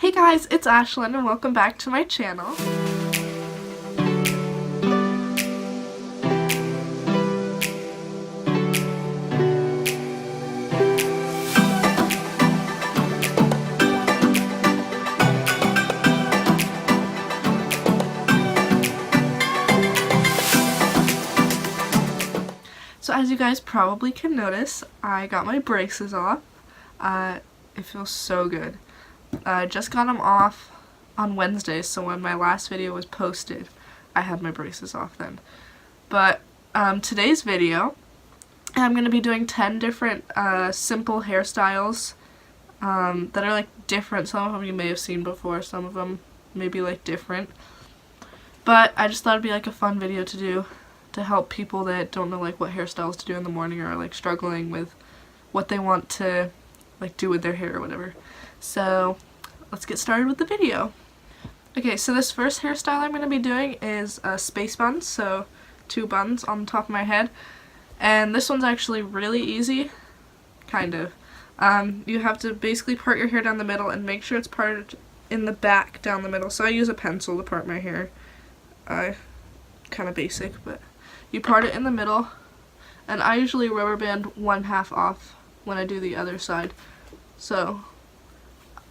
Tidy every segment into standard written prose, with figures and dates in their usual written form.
Hey guys, it's Ashlyn and welcome back to my channel. So as you guys probably can notice, I got my braces off. It feels so good. I just got them off on Wednesday, so when my last video was posted, I had my braces off then. But today's video, I'm going to be doing 10 different simple hairstyles that are like different. Some of them you may have seen before, some of them may be like different. But I just thought it'd be like a fun video to do to help people that don't know like what hairstyles to do in the morning or are like struggling with what they want to like do with their hair or whatever. So let's get started with the video. Okay, so this first hairstyle I'm going to be doing is space buns, so 2 buns on the top of my head. And this one's actually really easy, kind of. You have to basically part your hair down the middle and make sure it's parted in the back down the middle. So I use a pencil to part my hair. Kind of basic, but you part it in the middle, and I usually rubber band 1/2 off when I do the other side. So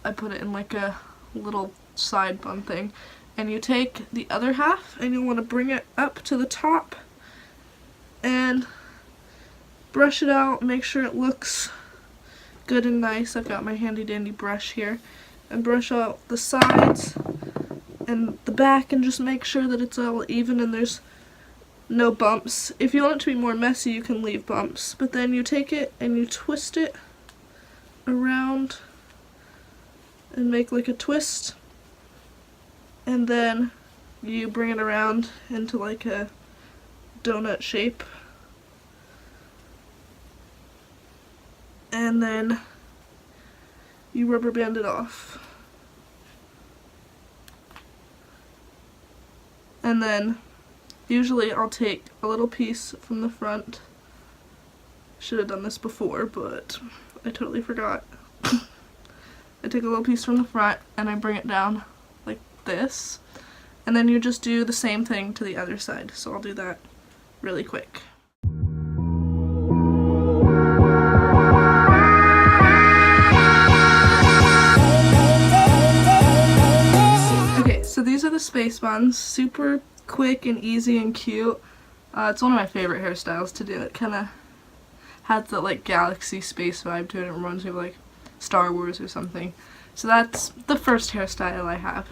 I put it in like a little side bun thing, and you take the other half and you'll want to bring it up to the top and brush it out, make sure it looks good and nice. I've got my handy dandy brush here, and brush out the sides and the back and just make sure that it's all even and there's no bumps. If you want it to be more messy, you can leave bumps, but then you take it and you twist it around and make like a twist, and then you bring it around into like a donut shape, and then you rubber band it off. And then usually I'll take a little piece from the front. Should have done this before, but I totally forgot. I take a little piece from the front and I bring it down like this, and then you just do the same thing to the other side. So I'll do that really quick. Okay, so these are the space buns. Super quick and easy and cute. It's one of my favorite hairstyles to do. It kind of has that like galaxy space vibe to it. It reminds me of like Star Wars or something. So that's the first hairstyle I have.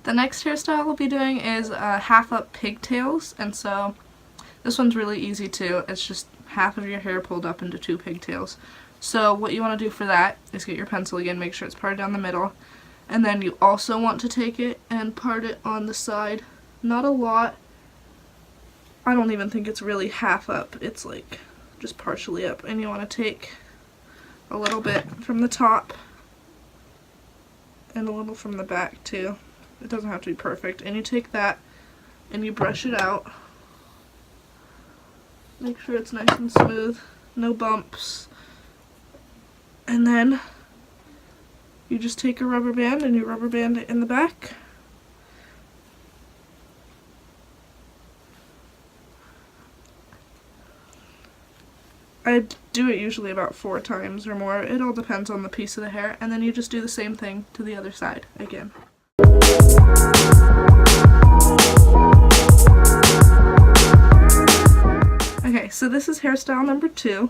The next hairstyle I'll be doing is half up pigtails, and so this one's really easy too. It's just half of your hair pulled up into 2 pigtails. So what you want to do for that is get your pencil again, make sure it's parted down the middle, and then you also want to take it and part it on the side. Not a lot. I don't even think it's really half up. It's like just partially up, and you want to take a little bit from the top and a little from the back too. It doesn't have to be perfect. And you take that and you brush it out. Make sure it's nice and smooth, no bumps. And then you just take a rubber band and you rubber band it in the back. I do it usually about 4 times or more. It all depends on the piece of the hair. And then you just do the same thing to the other side again. Okay, so this is hairstyle number 2.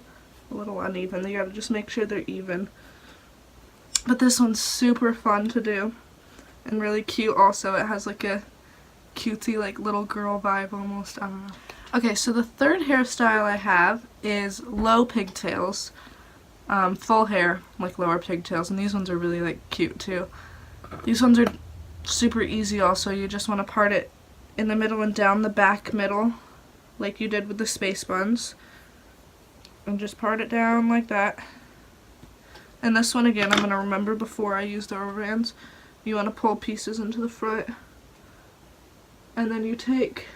A little uneven. You gotta just make sure they're even. But this one's super fun to do and really cute also. It has like a cutesy like little girl vibe almost. I don't know. Okay, so the third hairstyle I have is low pigtails, full hair, like lower pigtails, and these ones are really like cute too. These ones are super easy also. You just want to part it in the middle and down the back middle, like you did with the space buns, and just part it down like that. And this one again, I'm going to remember before I use the rubber bands. You want to pull pieces into the front, and then you take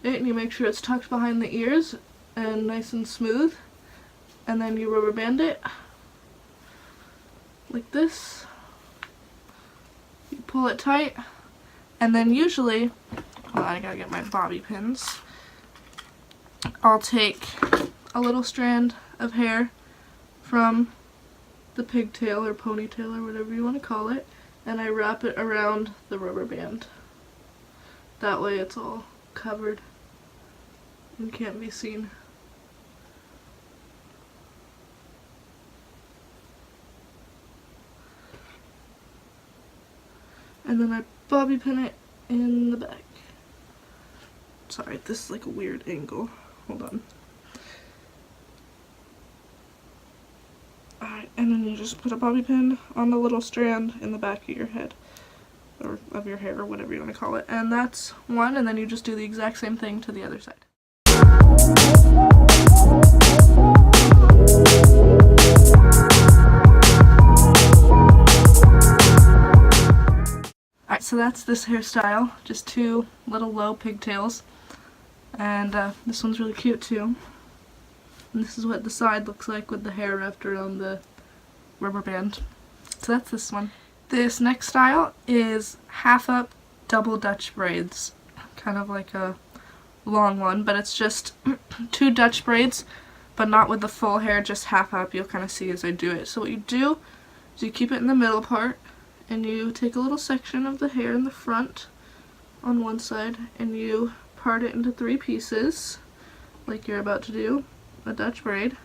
it and you make sure it's tucked behind the ears and nice and smooth, and then you rubber band it like this, You pull it tight, and then usually, well, I gotta get my bobby pins. I'll take a little strand of hair from the pigtail or ponytail or whatever you want to call it, and I wrap it around the rubber band. That way it's all covered and can't be seen. And then I bobby pin it in the back. Sorry, this is like a weird angle. Hold on. Alright, and then you just put a bobby pin on the little strand in the back of your head. Or of your hair, or whatever you want to call it. And that's one, and then you just do the exact same thing to the other side. Alright, so that's this hairstyle. Just two little low pigtails. And this one's really cute too. And this is what the side looks like with the hair wrapped around the rubber band. So that's this one. This next style is half up double Dutch braids. Kind of like a long one, but it's just two Dutch braids, but not with the full hair, just half up. You'll kind of see as I do it. So what you do is you keep it in the middle part, and you take a little section of the hair in the front on one side, and you part it into 3 pieces, like you're about to do a Dutch braid,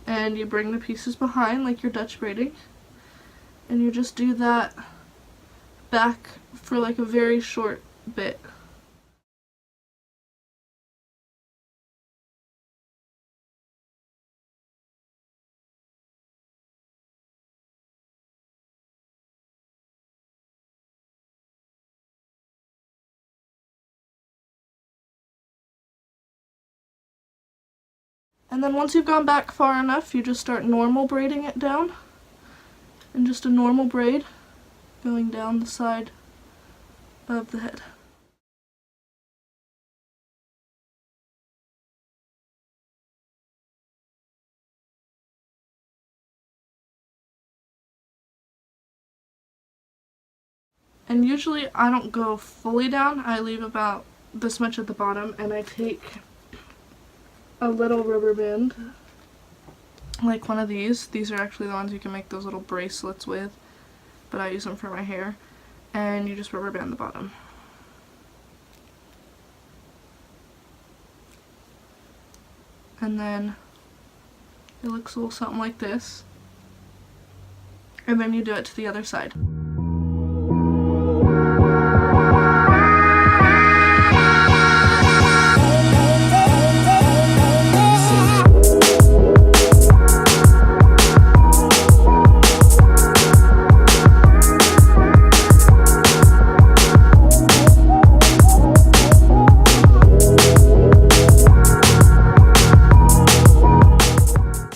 and you bring the pieces behind like you're Dutch braiding, and you just do that back for like a very short bit. And then once you've gone back far enough, you just start normal braiding it down. And just a normal braid going down the side of the head. And usually I don't go fully down, I leave about this much at the bottom, and I take a little rubber band, like one of these. These are actually the ones you can make those little bracelets with, but I use them for my hair. And you just rubber band the bottom. And then it looks a little something like this. And then you do it to the other side.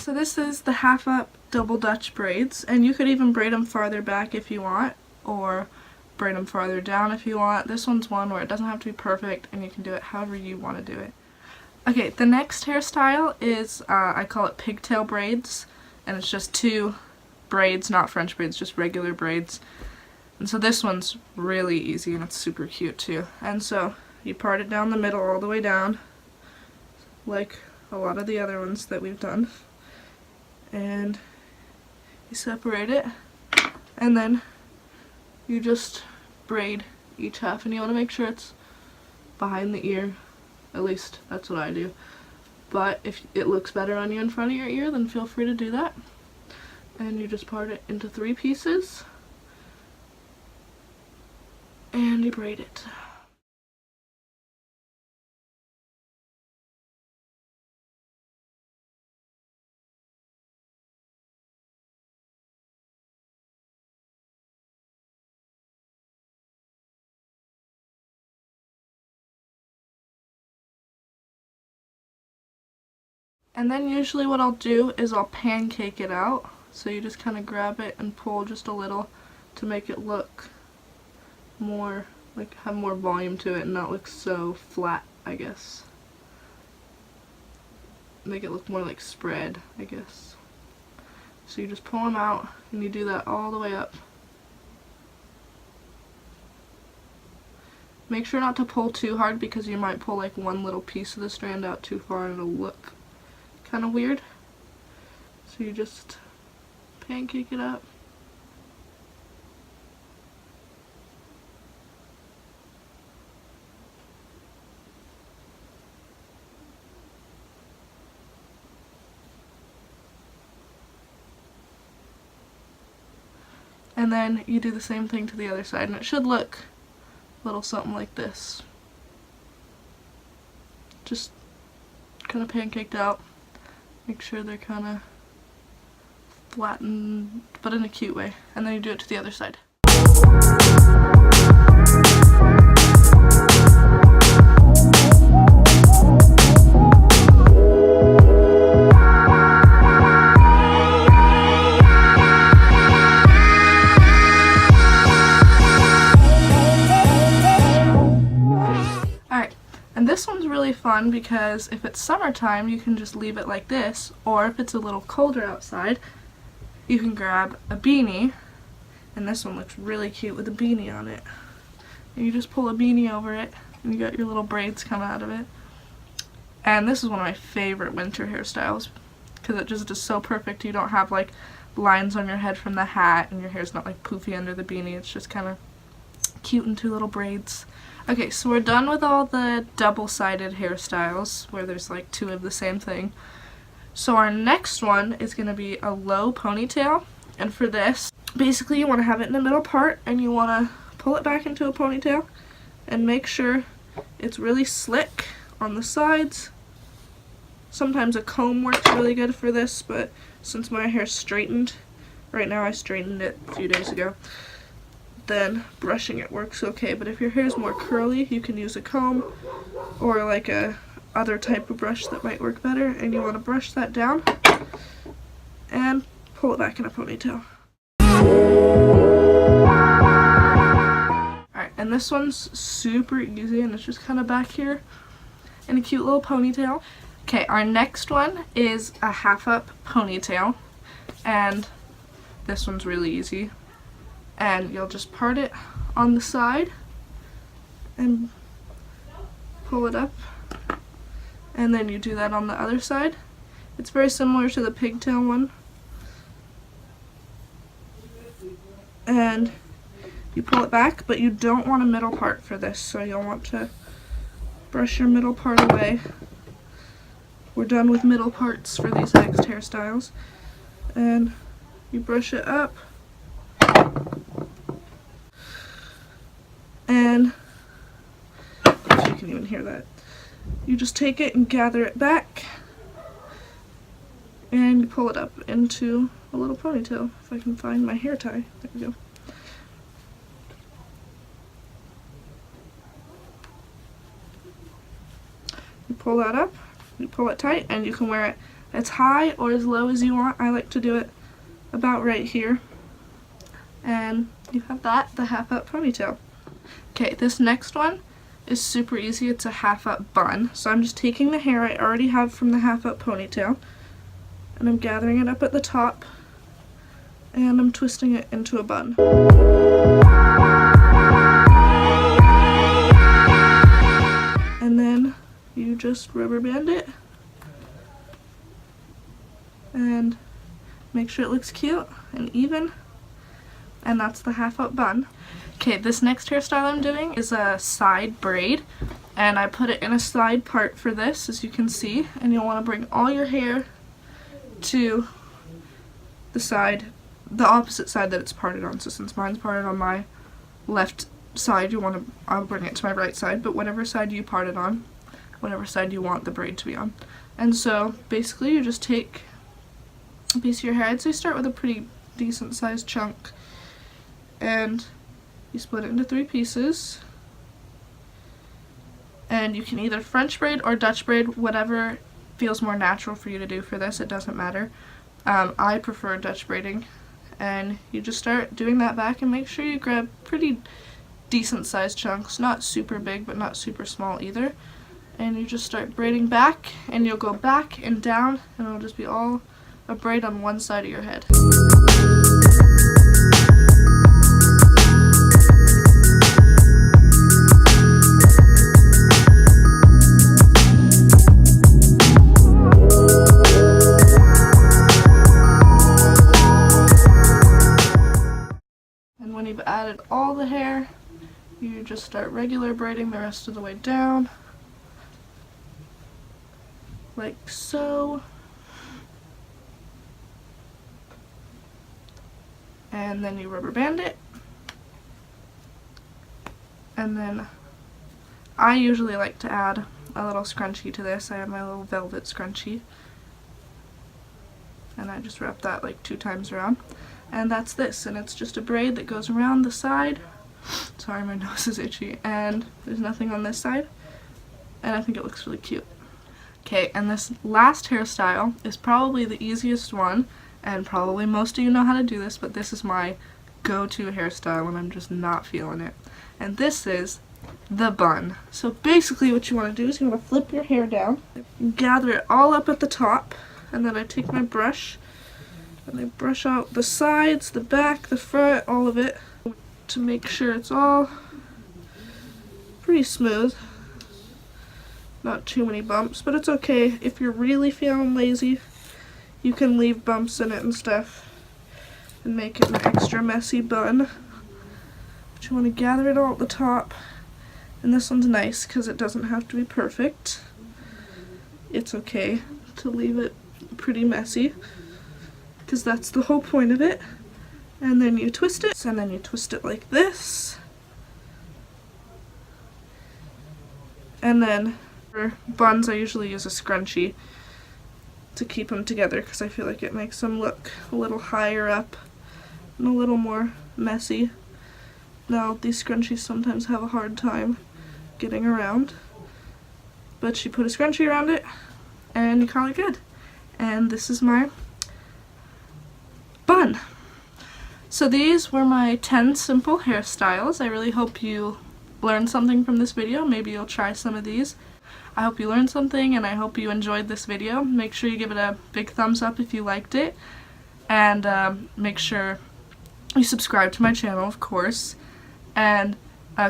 This is the half up double Dutch braids, and you could even braid them farther back if you want, or braid them farther down if you want. This one's one where it doesn't have to be perfect, and you can do it however you want to do it. Okay, the next hairstyle is, I call it pigtail braids, and it's just 2 braids, not French braids, just regular braids. And so this one's really easy, and it's super cute too. And so you part it down the middle all the way down, like a lot of the other ones that we've done. And you separate it, and then you just braid each half, and you want to make sure it's behind the ear. At least that's what I do, but if it looks better on you in front of your ear, then feel free to do that. And you just part it into 3 pieces, and you braid it. And then usually what I'll do is I'll pancake it out. So you just kind of grab it and pull just a little to make it look more, like have more volume to it and not look so flat, I guess. Make it look more like spread, I guess. So you just pull them out and you do that all the way up. Make sure not to pull too hard because you might pull like one little piece of the strand out too far and it'll look kind of weird. So you just pancake it up. And then you do the same thing to the other side, and it should look a little something like this. Just kind of pancaked out. Make sure they're kind of flattened, but in a cute way. And then you do it to the other side. And this one's really fun because if it's summertime, you can just leave it like this, or if it's a little colder outside, you can grab a beanie, and this one looks really cute with a beanie on it. And you just pull a beanie over it, and you got your little braids coming out of it. And this is one of my favorite winter hairstyles because it just is so perfect. You don't have like lines on your head from the hat, and your hair's not like poofy under the beanie. It's just kind of cute in two little braids. Okay, so we're done with all the double-sided hairstyles where there's like two of the same thing. So our next one is going to be a low ponytail, and for this, basically you want to have it in the middle part and you want to pull it back into a ponytail and make sure it's really slick on the sides. Sometimes a comb works really good for this, but since my hair's straightened, right now I straightened it a few days ago, then brushing it works okay. But if your hair is more curly, you can use a comb or like a other type of brush that might work better, and you want to brush that down and pull it back in a ponytail. Alright, and this one's super easy, and it's just kind of back here in a cute little ponytail. Okay, our next one is a half up ponytail, and this one's really easy. And you'll just part it on the side and pull it up, and then you do that on the other side. It's very similar to the pigtail one. And you pull it back, but you don't want a middle part for this, so you'll want to brush your middle part away. We're done with middle parts for these next hairstyles. And you brush it up. And if you can even hear that, you just take it and gather it back and you pull it up into a little ponytail. If I can find my hair tie. There we go. You pull that up, you pull it tight, and you can wear it as high or as low as you want. I like to do it about right here. And you have that, the half up ponytail. Okay, this next one is super easy. It's a half up bun. So I'm just taking the hair I already have from the half up ponytail, and I'm gathering it up at the top, and I'm twisting it into a bun. And then you just rubber band it and make sure it looks cute and even. And that's the half up bun. Okay, this next hairstyle I'm doing is a side braid, and I put it in a side part for this, as you can see, and you'll want to bring all your hair to the side, the opposite side that it's parted on. So since mine's parted on my left side, I'll bring it to my right side, but whatever side you part it on, whatever side you want the braid to be on. And so basically you just take a piece of your hair. I'd say start with a pretty decent sized chunk, and you split it into 3 pieces, and you can either French braid or Dutch braid, whatever feels more natural for you to do for this. It doesn't matter. I prefer Dutch braiding, and you just start doing that back and make sure you grab pretty decent sized chunks, not super big but not super small either, and you just start braiding back, and you'll go back and down, and it'll just be all a braid on one side of your head. when you've added all the hair, you just start regular braiding the rest of the way down, like so. And then you rubber band it. And then I usually like to add a little scrunchie to this. I have my little velvet scrunchie. And I just wrap that like 2 times around. And that's this. And it's just a braid that goes around the side. Sorry, my nose is itchy. And there's nothing on this side. And I think it looks really cute. Okay, and this last hairstyle is probably the easiest one. And probably most of you know how to do this, but this is my go-to hairstyle when I'm just not feeling it. And this is the bun. So basically what you want to do is you want to flip your hair down, gather it all up at the top, and then I take my brush and I brush out the sides, the back, the front, all of it to make sure it's all pretty smooth. Not too many bumps, but it's okay. If you're really feeling lazy, you can leave bumps in it and stuff and make it an extra messy bun. But you want to gather it all at the top. And this one's nice because it doesn't have to be perfect. It's okay to leave it pretty messy because that's the whole point of it. And then you twist it, and then you twist it like this. And then for buns I usually use a scrunchie to keep them together because I feel like it makes them look a little higher up and a little more messy. Now these scrunchies sometimes have a hard time getting around, but you put a scrunchie around it and you call it good. And this is my bun. So these were my 10 simple hairstyles. I really hope you learned something from this video. Maybe you'll try some of these. I hope you learned something, and I hope you enjoyed this video. Make sure you give it a big thumbs up if you liked it, and make sure you subscribe to my channel, of course, and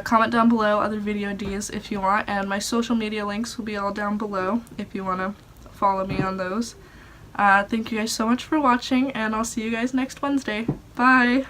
comment down below other video ideas if you want, and my social media links will be all down below if you want to follow me on those. Thank you guys so much for watching, and I'll see you guys next Wednesday. Bye!